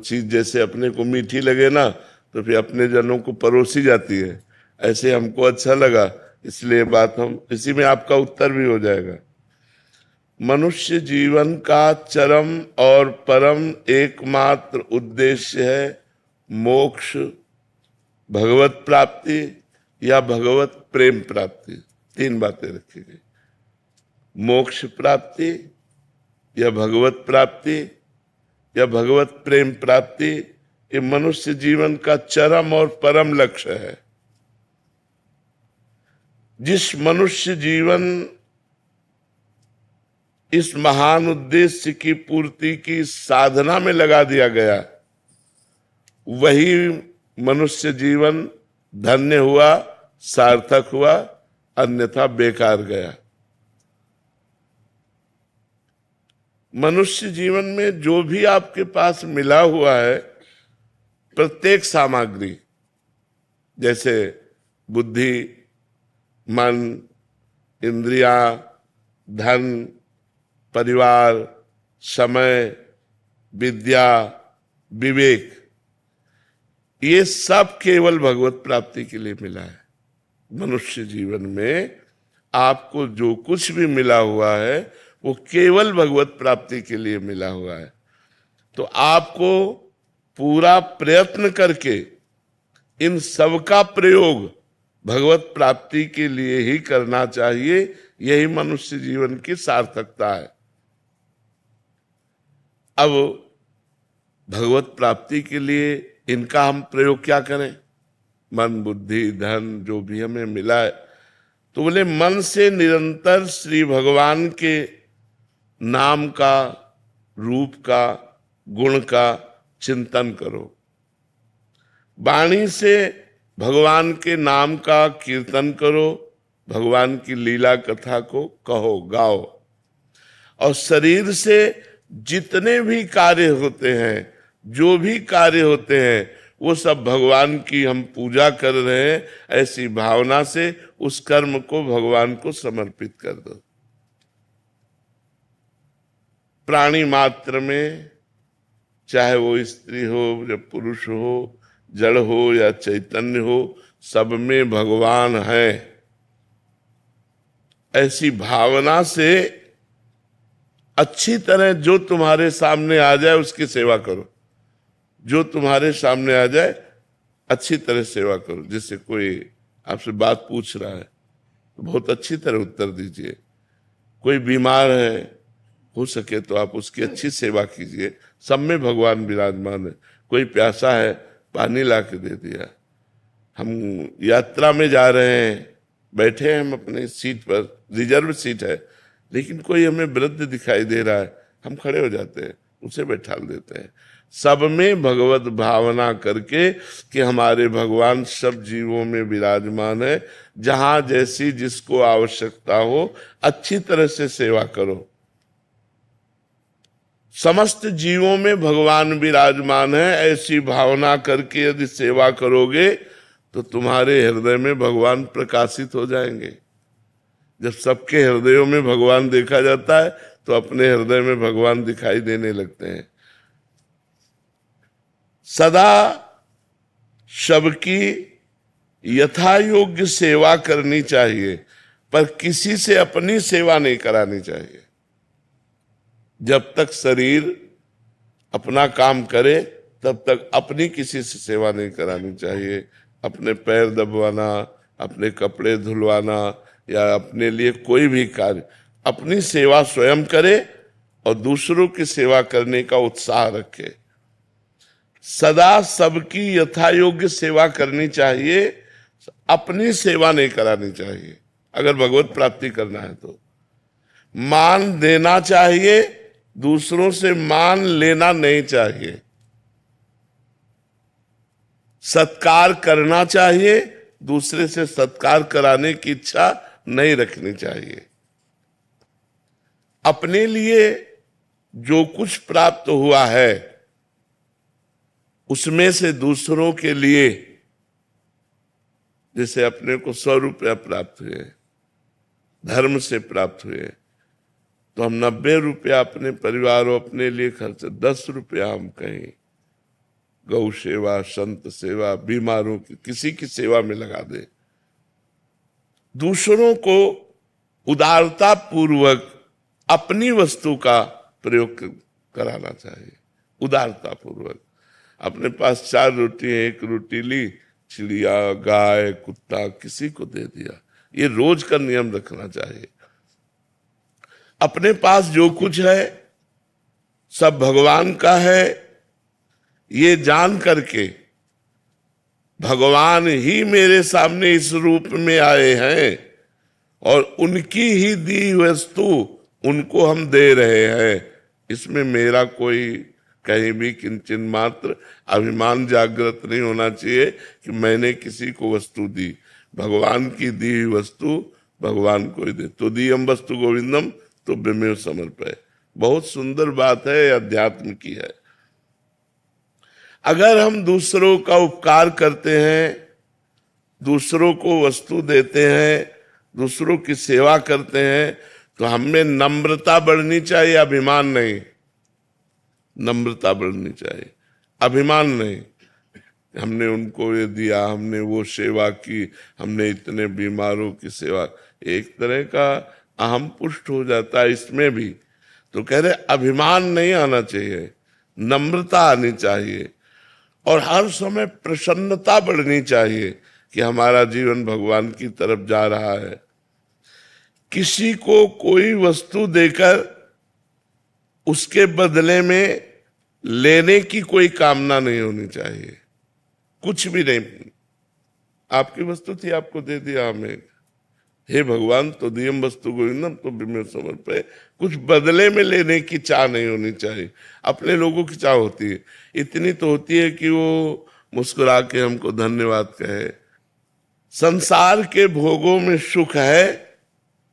चीज जैसे अपने को मीठी लगे ना, तो फिर अपने जनों को परोसी जाती है। ऐसे हमको अच्छा लगा, इसलिए बात हम इसी में आपका उत्तर भी हो जाएगा। मनुष्य जीवन का चरम और परम एकमात्र उद्देश्य है मोक्ष, भगवत प्राप्ति या भगवत प्रेम प्राप्ति। तीन बातें रखी गई, मोक्ष प्राप्ति या भगवत प्राप्ति या भगवत प्रेम प्राप्ति। ये मनुष्य जीवन का चरम और परम लक्ष्य है। जिस मनुष्य जीवन इस महान उद्देश्य की पूर्ति की साधना में लगा दिया गया, वही मनुष्य जीवन धन्य हुआ, सार्थक हुआ, अन्यथा बेकार गया। मनुष्य जीवन में जो भी आपके पास मिला हुआ है, प्रत्येक सामग्री, जैसे बुद्धि, मन, इंद्रियां, धन, परिवार, समय, विद्या, विवेक, ये सब केवल भगवत प्राप्ति के लिए मिला है। मनुष्य जीवन में आपको जो कुछ भी मिला हुआ है वो केवल भगवत प्राप्ति के लिए मिला हुआ है। तो आपको पूरा प्रयत्न करके इन सब का प्रयोग भगवत प्राप्ति के लिए ही करना चाहिए। यही मनुष्य जीवन की सार्थकता है। अब भगवत प्राप्ति के लिए इनका हम प्रयोग क्या करें? मन, बुद्धि, धन जो भी हमें मिला है, तो बोले मन से निरंतर श्री भगवान के नाम का, रूप का, गुण का चिंतन करो। वाणी से भगवान के नाम का कीर्तन करो, भगवान की लीला कथा को कहो, गाओ। और शरीर से जितने भी कार्य होते हैं, जो भी कार्य होते हैं, वो सब भगवान की हम पूजा कर रहे हैं, ऐसी भावना से उस कर्म को भगवान को समर्पित कर दो। प्राणी मात्र में, चाहे वो स्त्री हो या पुरुष हो, जड़ हो या चैतन्य हो, सब में भगवान है। ऐसी भावना से अच्छी तरह जो तुम्हारे सामने आ जाए उसकी सेवा करो। जो तुम्हारे सामने आ जाए अच्छी तरह सेवा करो। जैसे कोई आपसे बात पूछ रहा है तो बहुत अच्छी तरह उत्तर दीजिए। कोई बीमार है, हो सके तो आप उसकी अच्छी सेवा कीजिए। सब में भगवान विराजमान है। कोई प्यासा है, पानी ला के दे दिया। हम यात्रा में जा रहे हैं, बैठे हैं हम अपने सीट पर, रिजर्व सीट है, लेकिन कोई हमें वृद्ध दिखाई दे रहा है, हम खड़े हो जाते हैं, उसे बैठा देते हैं। सब में भगवत भावना करके कि हमारे भगवान सब जीवों में विराजमान है। जहां जैसी जिसको आवश्यकता हो अच्छी तरह से सेवा करो। समस्त जीवों में भगवान विराजमान है, ऐसी भावना करके यदि सेवा करोगे तो तुम्हारे हृदय में भगवान प्रकाशित हो जाएंगे। जब सबके हृदयों में भगवान देखा जाता है तो अपने हृदय में भगवान दिखाई देने लगते हैं। सदा सबकी यथा योग्य सेवा करनी चाहिए, पर किसी से अपनी सेवा नहीं करानी चाहिए। जब तक शरीर अपना काम करे तब तक अपनी किसी से सेवा नहीं करानी चाहिए। अपने पैर दबवाना, अपने कपड़े धुलवाना या अपने लिए कोई भी कार्य, अपनी सेवा स्वयं करे और दूसरों की सेवा करने का उत्साह रखे। सदा सबकी यथा योग्य सेवा करनी चाहिए, अपनी सेवा नहीं करानी चाहिए। अगर भगवत प्राप्ति करना है तो मान देना चाहिए, दूसरों से मान लेना नहीं चाहिए। सत्कार करना चाहिए, दूसरे से सत्कार कराने की इच्छा नहीं रखनी चाहिए। अपने लिए जो कुछ प्राप्त हुआ है उसमें से दूसरों के लिए, जैसे अपने को 100 रुपया प्राप्त हुए, धर्म से प्राप्त हुए, तो हम 90 रुपया अपने परिवार और अपने लिए खर्च, 10 रुपया हम कहीं गौ सेवा, संत सेवा, बीमारों की किसी की सेवा में लगा दे। दूसरों को उदारता पूर्वक अपनी वस्तु का प्रयोग कराना चाहिए। उदारता पूर्वक अपने पास 4 रोटी है, 1 रोटी ली, चिड़िया, गाय, कुत्ता किसी को दे दिया, ये रोज का नियम रखना चाहिए। अपने पास जो कुछ है सब भगवान का है, ये जान करके भगवान ही मेरे सामने इस रूप में आए हैं और उनकी ही दी वस्तु उनको हम दे रहे हैं। इसमें मेरा कोई कहीं भी किंचन मात्र अभिमान जागृत नहीं होना चाहिए कि मैंने किसी को वस्तु दी। भगवान की दी हुई वस्तु भगवान को ही दे। तो दीयम वस्तु गोविंदम तो ब्रह्मेव समर्पय। बहुत सुंदर बात है, अध्यात्म की है। अगर हम दूसरों का उपकार करते हैं, दूसरों को वस्तु देते हैं, दूसरों की सेवा करते हैं, तो हमें नम्रता बढ़नी चाहिए, अभिमान नहीं। नम्रता बढ़नी चाहिए, अभिमान नहीं। हमने उनको ये दिया, हमने वो सेवा की, हमने इतने बीमारों की सेवा, एक तरह का अहम पुष्ट हो जाता है इसमें भी। तो कह रहे अभिमान नहीं आना चाहिए, नम्रता आनी चाहिए और हर समय प्रसन्नता बढ़नी चाहिए कि हमारा जीवन भगवान की तरफ जा रहा है। किसी को कोई वस्तु देकर उसके बदले में लेने की कोई कामना नहीं होनी चाहिए, कुछ भी नहीं। आपकी वस्तु थी, आपको दे दिया हमें, हे भगवान तो दियम वस्तु गोविंदम तो ब्रह्मेव समर्पय। कुछ बदले में लेने की चाह नहीं होनी चाहिए। अपने लोगों की चाह होती है, इतनी तो होती है कि वो मुस्कुरा के हमको धन्यवाद कहे। संसार के भोगों में सुख है,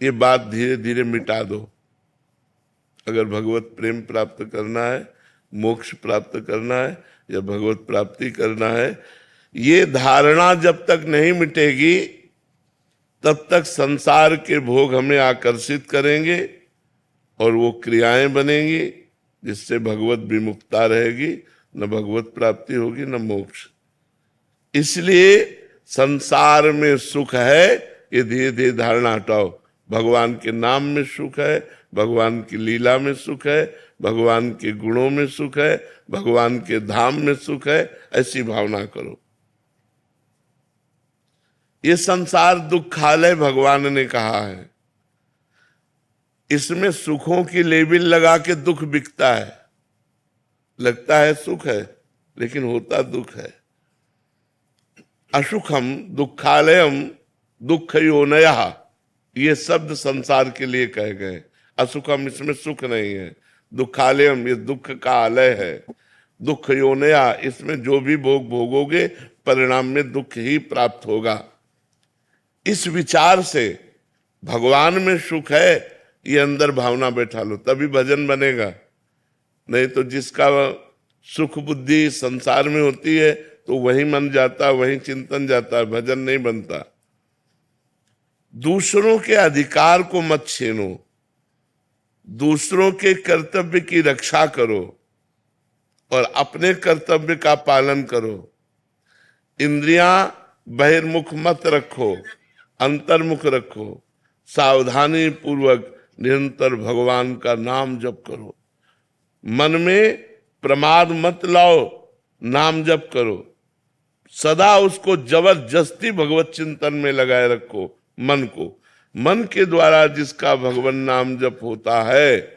ये बात धीरे धीरे मिटा दो। अगर भगवत प्रेम प्राप्त करना है, मोक्ष प्राप्त करना है या भगवत प्राप्ति करना है, ये धारणा जब तक नहीं मिटेगी तब तक संसार के भोग हमें आकर्षित करेंगे और वो क्रियाएं बनेंगी जिससे भगवत विमुक्ता रहेगी, न भगवत प्राप्ति होगी न मोक्ष। इसलिए संसार में सुख है, ये धीरे धीरे धारणा हटाओ। भगवान के नाम में सुख है, भगवान की लीला में सुख है, भगवान के गुणों में सुख है, भगवान के धाम में सुख है, ऐसी भावना करो। ये संसार दुखालय भगवान ने कहा है, इसमें सुखों की लेबिल लगा के दुख बिकता है। लगता है सुख है लेकिन होता दुख है। असुखम दुखालयम दुख योनयः, ये शब्द संसार के लिए कहे गए। असुखम, इसमें सुख नहीं है। दुखालयम, ये दुख का आलय है। दुख योनया, इसमें जो भी भोग भोगोगे परिणाम में दुख ही प्राप्त होगा। इस विचार से भगवान में सुख है, ये अंदर भावना बैठा लो, तभी भजन बनेगा। नहीं तो जिसका सुख बुद्धि संसार में होती है तो वही मन जाता, वही चिंतन जाता, भजन नहीं बनता। दूसरों के अधिकार को मत छीनो, दूसरों के कर्तव्य की रक्षा करो और अपने कर्तव्य का पालन करो। इंद्रियां बहिर्मुख मत रखो, अंतर्मुख रखो। सावधानी पूर्वक निरंतर भगवान का नाम जप करो। मन में प्रमाद मत लाओ, नाम जप करो। सदा उसको जबरदस्ती भगवत चिंतन में लगाए रखो मन को। मन के द्वारा जिसका भगवान नाम जप होता है,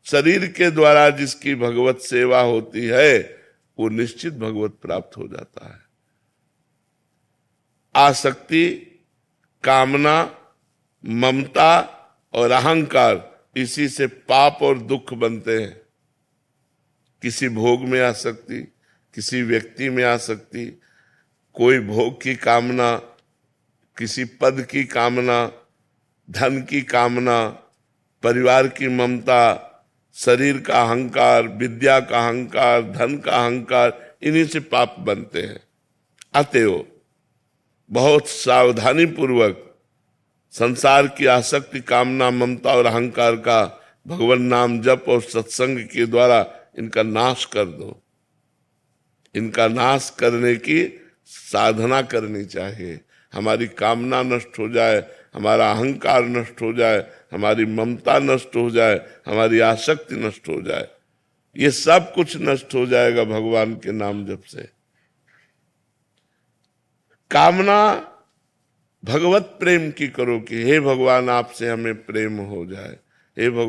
शरीर के द्वारा जिसकी भगवत सेवा होती है, वो निश्चित भगवत प्राप्त हो जाता है। आसक्ति, कामना, ममता और अहंकार, इसी से पाप और दुख बनते हैं। किसी भोग में आसक्ति, किसी व्यक्ति में आसक्ति, कोई भोग की कामना, किसी पद की कामना, धन की कामना, परिवार की ममता, शरीर का अहंकार, विद्या का अहंकार, धन का अहंकार, इन्हीं से पाप बनते हैं। अतएव बहुत सावधानी पूर्वक संसार की आसक्ति, कामना, ममता और अहंकार का भगवान नाम जप और सत्संग के द्वारा इनका नाश कर दो। इनका नाश करने की साधना करनी चाहिए। हमारी कामना नष्ट हो जाए, हमारा अहंकार नष्ट हो जाए, हमारी ममता नष्ट हो जाए, हमारी आसक्ति नष्ट हो जाए, ये सब कुछ नष्ट हो जाएगा भगवान के नाम जप से। कामना भगवत प्रेम की करो कि हे भगवान आपसे हमें प्रेम हो जाए, हे भगवान